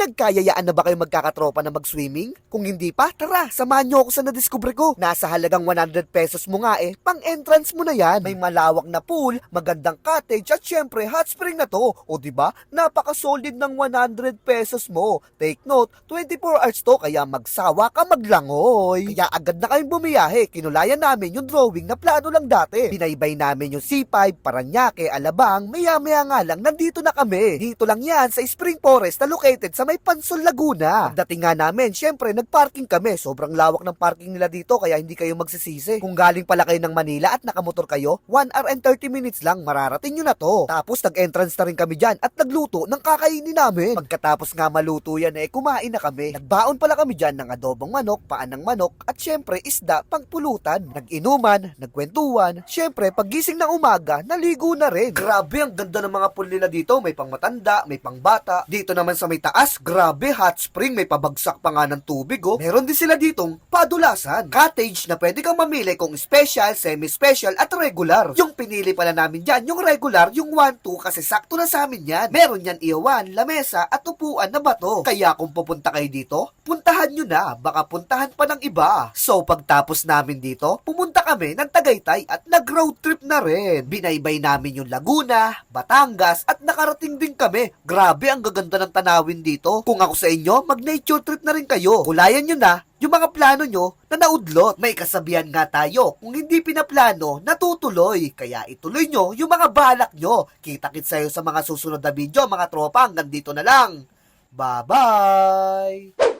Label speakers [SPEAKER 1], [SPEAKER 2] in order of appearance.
[SPEAKER 1] Nagkayayaan na ba kayo magkakatropa na mag-swimming? Kung hindi pa, tara, samahan nyo ako sa nadiskubre ko. Nasa halagang 100 pesos mo nga pang-entrance mo na yan. May malawak na pool, magandang cottage, at syempre hot spring na to. O diba, napaka-solid ng 100 pesos mo. Take note, 24 hours to, kaya magsawa ka maglangoy. Kaya agad na kayong bumiyahe, kinulayan namin yung drawing na plano lang dati. Binaybay namin yung C5, Paranaque, Alabang, maya-maya nga lang, nandito na kami. Dito lang yan sa Spring Forest na located sa may Pansol, Laguna. Pagdating nga namin, syempre nagparking kami. Sobrang lawak ng parking nila dito kaya hindi kayo magsisisi. Kung galing pala kayo ng Manila at nakamotor kayo, 1 hour and 30 minutes lang mararating nyo na to. Tapos nag-entrance na rin kami dyan at nagluto ng kakainin namin. Pagkatapos nga maluto yan kumain na kami. Nagbaon pala kami dyan ng adobong manok, paan ng manok at syempre isda pangpulutan. Nag-inuman, nagkwentuhan. Syempre paggising ng umaga, naligo na rin. Grabe ang ganda ng mga pool nila dito. May pang matanda, may pang bata. Dito naman sa may taas, grabe, hot spring, may pabagsak pa nga ng tubig Meron din sila ditong padulasan. Cottage na pwede kang mamili kung special, semi-special at regular. Yung pinili pala namin dyan, yung regular, yung 1-2 kasi sakto na sa amin yan. Meron yan iwan, lamesa at upuan na bato. Kaya kung pupunta kayo dito, puntahan nyo na, baka puntahan pa ng iba. So pagtapos namin dito, pumunta kami ng Tagaytay at nag-road trip na rin. Binaybay namin yung Laguna, Batangas at nakarating din kami. Grabe ang gaganda ng tanawin dito. Kung ako sa inyo, mag-nature trip na rin kayo. Kulayan nyo na yung mga plano nyo na naudlot. May kasabihan nga tayo, kung hindi pinaplano, natutuloy. Kaya ituloy nyo yung mga balak nyo. Kita-kits sa'yo sa mga susunod na video, mga tropa. Hanggang dito na lang. Bye-bye!